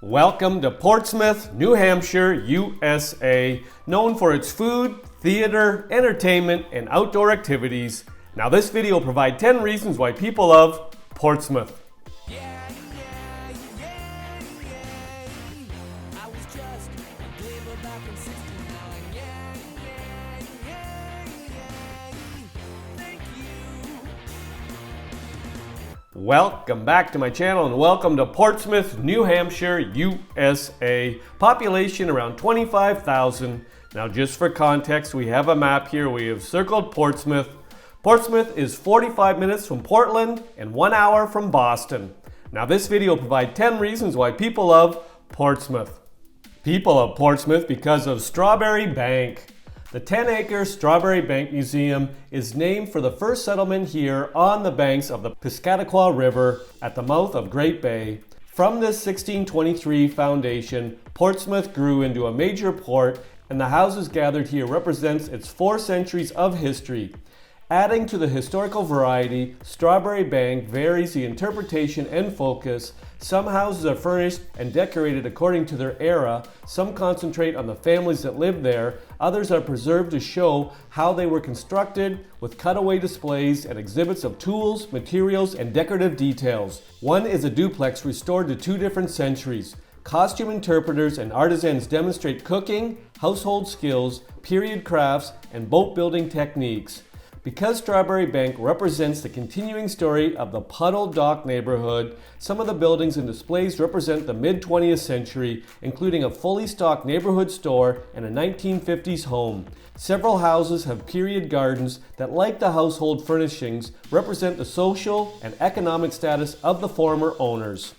Welcome to Portsmouth, New Hampshire, USA, known for its food, theater, entertainment, and outdoor activities. Now this video will provide 10 reasons why people love Portsmouth. Welcome back to my channel and welcome to Portsmouth, New Hampshire, USA. Population around 25,000. Now just for context, we have a map here. We have circled Portsmouth. Portsmouth is 45 minutes from Portland and 1 hour from Boston. Now this video will provide 10 reasons why people love Portsmouth. People love Portsmouth because of Strawbery Banke. The 10-acre Strawbery Banke Museum is named for the first settlement here on the banks of the Piscataqua River at the mouth of Great Bay. From this 1623 foundation, Portsmouth grew into a major port, and the houses gathered here represents its 4 centuries of history. Adding to the historical variety, Strawbery Banke varies the interpretation and focus. Some houses are furnished and decorated according to their era, some concentrate on the families that lived there, others are preserved to show how they were constructed with cutaway displays and exhibits of tools, materials, and decorative details. One is a duplex restored to 2 different centuries. Costume interpreters and artisans demonstrate cooking, household skills, period crafts, and boat building techniques. Because Strawbery Banke represents the continuing story of the Puddle Dock neighborhood, some of the buildings and displays represent the mid-20th century, including a fully stocked neighborhood store and a 1950s home. Several houses have period gardens that, like the household furnishings, represent the social and economic status of the former owners.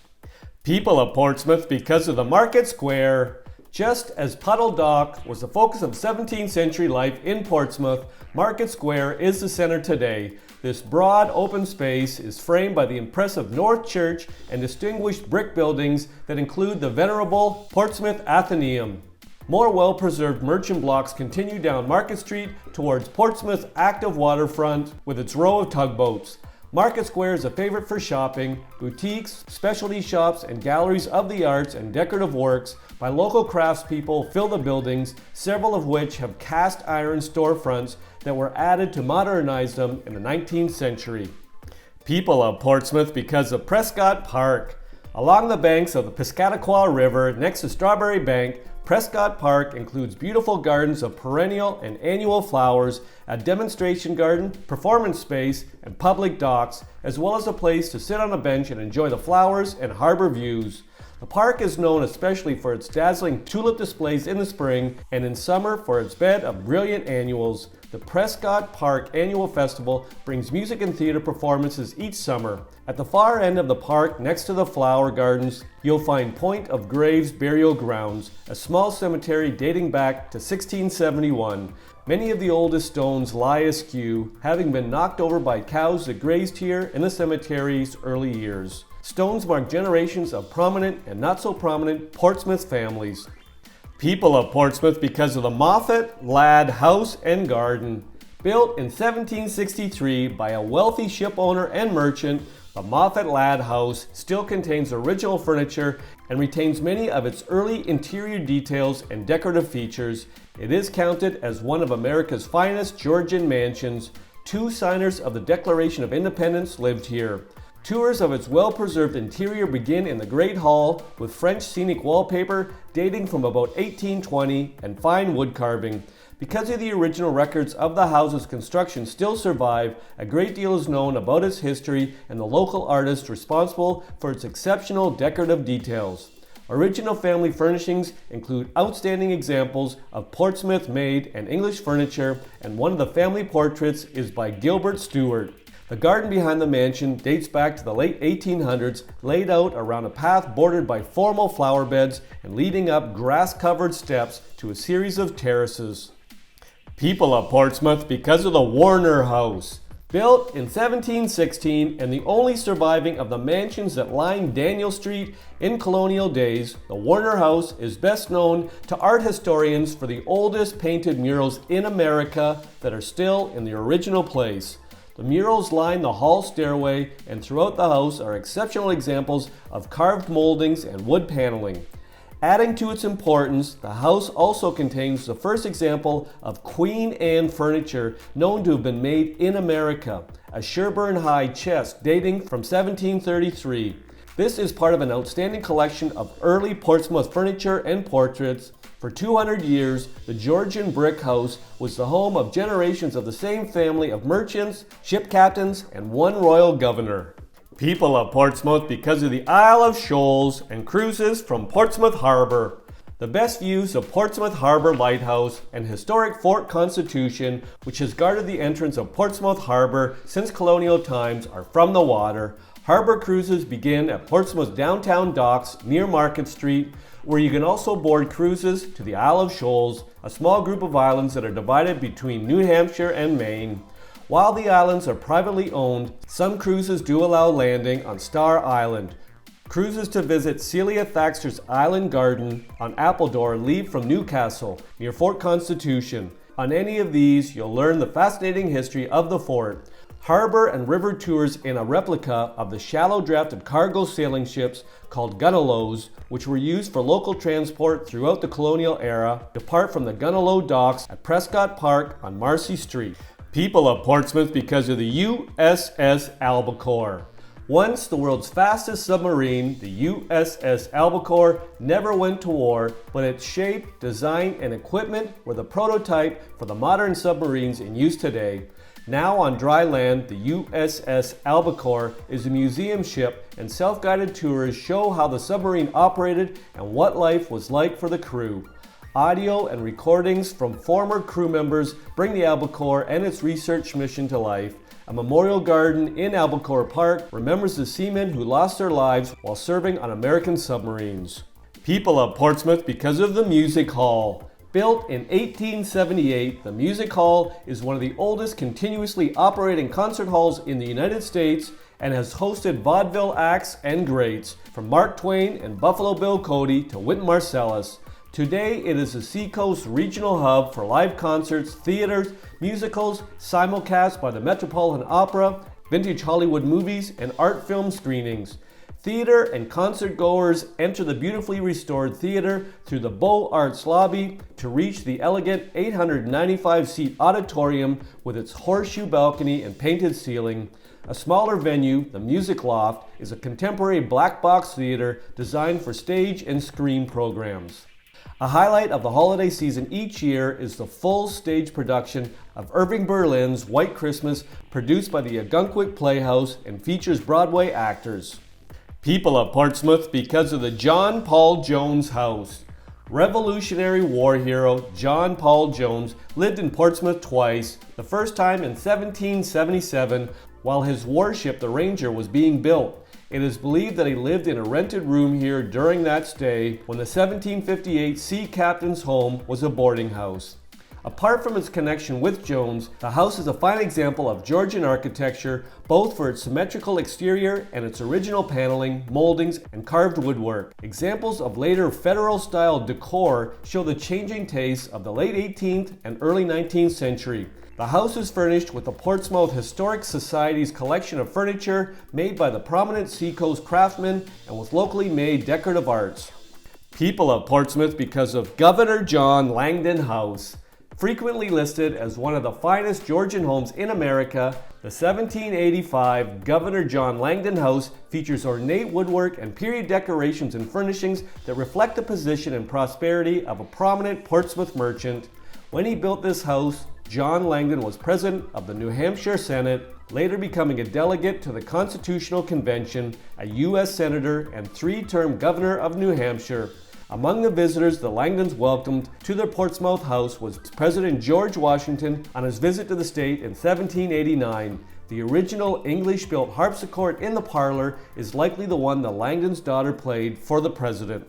People of Portsmouth because of the Market Square. Just as Puddle Dock was the focus of 17th century life in Portsmouth, Market Square is the center today. This broad open space is framed by the impressive North Church and distinguished brick buildings that include the venerable Portsmouth Athenaeum. More well-preserved merchant blocks continue down Market Street towards Portsmouth's active waterfront with its row of tugboats. Market Square is a favorite for shopping, boutiques, specialty shops, and galleries of the arts and decorative works by local craftspeople fill the buildings, several of which have cast iron storefronts that were added to modernize them in the 19th century. People love Portsmouth because of Prescott Park. Along the banks of the Piscataqua River next to Strawbery Banke, Prescott Park includes beautiful gardens of perennial and annual flowers, a demonstration garden, performance space, and public docks, as well as a place to sit on a bench and enjoy the flowers and harbor views. The park is known especially for its dazzling tulip displays in the spring and in summer for its bed of brilliant annuals. The Prescott Park Annual Festival brings music and theater performances each summer. At the far end of the park, next to the flower gardens, you'll find Point of Graves Burial Grounds, a small cemetery dating back to 1671. Many of the oldest stones lie askew, having been knocked over by cows that grazed here in the cemetery's early years. Stones mark generations of prominent and not so prominent Portsmouth families. People of Portsmouth because of the Moffatt-Ladd House and Garden. Built in 1763 by a wealthy ship owner and merchant, the Moffatt-Ladd House still contains original furniture and retains many of its early interior details and decorative features. It is counted as one of America's finest Georgian mansions. 2 signers of the Declaration of Independence lived here. Tours of its well-preserved interior begin in the Great Hall with French scenic wallpaper dating from about 1820 and fine wood carving. Because of the original records of the house's construction still survive, a great deal is known about its history and the local artists responsible for its exceptional decorative details. Original family furnishings include outstanding examples of Portsmouth-made and English furniture, and one of the family portraits is by Gilbert Stuart. The garden behind the mansion dates back to the late 1800s, laid out around a path bordered by formal flower beds and leading up grass-covered steps to a series of terraces. People of Portsmouth because of the Warner House. Built in 1716 and the only surviving of the mansions that line Daniel Street in colonial days, the Warner House is best known to art historians for the oldest painted murals in America that are still in the original place. The murals line the hall stairway and throughout the house are exceptional examples of carved moldings and wood paneling. Adding to its importance, the house also contains the first example of Queen Anne furniture known to have been made in America, a Sherborne High chest dating from 1733. This is part of an outstanding collection of early Portsmouth furniture and portraits. For 200 years, the Georgian brick house was the home of generations of the same family of merchants, ship captains, and one royal governor. People love Portsmouth because of the Isle of Shoals and cruises from Portsmouth Harbor. The best views of Portsmouth Harbor Lighthouse and historic Fort Constitution, which has guarded the entrance of Portsmouth Harbor since colonial times, are from the water. Harbor cruises begin at Portsmouth's downtown docks near Market Street, where you can also board cruises to the Isle of Shoals, a small group of islands that are divided between New Hampshire and Maine. While the islands are privately owned, some cruises do allow landing on Star Island. Cruises to visit Celia Thaxter's Island Garden on Appledore leave from Newcastle, near Fort Constitution. On any of these, you'll learn the fascinating history of the fort. Harbor and river tours in a replica of the shallow-drafted cargo sailing ships called gunalows, which were used for local transport throughout the colonial era, depart from the gunalow docks at Prescott Park on Marcy Street. People love Portsmouth because of the USS Albacore. Once the world's fastest submarine, the USS Albacore never went to war, but its shape, design, and equipment were the prototype for the modern submarines in use today. Now on dry land, the USS Albacore is a museum ship, and self-guided tours show how the submarine operated and what life was like for the crew. Audio and recordings from former crew members bring the Albacore and its research mission to life. A memorial garden in Albacore Park remembers the seamen who lost their lives while serving on American submarines. People love Portsmouth because of the Music Hall. Built in 1878, the Music Hall is one of the oldest continuously operating concert halls in the United States and has hosted vaudeville acts and greats, from Mark Twain and Buffalo Bill Cody to Wynton Marsalis. Today, it is a Seacoast regional hub for live concerts, theaters, musicals, simulcast by the Metropolitan Opera, vintage Hollywood movies, and art film screenings. Theater and concert goers enter the beautifully restored theater through the Beaux Arts lobby to reach the elegant 895-seat auditorium with its horseshoe balcony and painted ceiling. A smaller venue, the Music Loft, is a contemporary black box theater designed for stage and screen programs. A highlight of the holiday season each year is the full stage production of Irving Berlin's White Christmas, produced by the Ogunquit Playhouse and features Broadway actors. People of Portsmouth because of the John Paul Jones House. Revolutionary War hero John Paul Jones lived in Portsmouth twice, the first time in 1777 while his warship the Ranger was being built. It is believed that he lived in a rented room here during that stay when the 1758 Sea Captain's Home was a boarding house. Apart from its connection with Jones, the house is a fine example of Georgian architecture, both for its symmetrical exterior and its original paneling, moldings, and carved woodwork. Examples of later federal-style decor show the changing tastes of the late 18th and early 19th century. The house is furnished with the Portsmouth Historic Society's collection of furniture made by the prominent Seacoast craftsmen and with locally made decorative arts. People of Portsmouth because of Governor John Langdon House. Frequently listed as one of the finest Georgian homes in America, the 1785 Governor John Langdon House features ornate woodwork and period decorations and furnishings that reflect the position and prosperity of a prominent Portsmouth merchant. When he built this house, John Langdon was president of the New Hampshire Senate, later becoming a delegate to the Constitutional Convention, a U.S. Senator, and three-term governor of New Hampshire. Among the visitors the Langdons welcomed to their Portsmouth house was President George Washington on his visit to the state in 1789. The original English-built harpsichord in the parlor is likely the one the Langdons' daughter played for the president.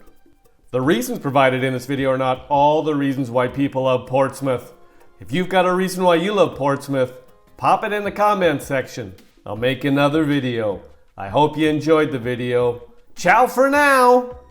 The reasons provided in this video are not all the reasons why people love Portsmouth. If you've got a reason why you love Portsmouth, pop it in the comments section. I'll make another video. I hope you enjoyed the video. Ciao for now!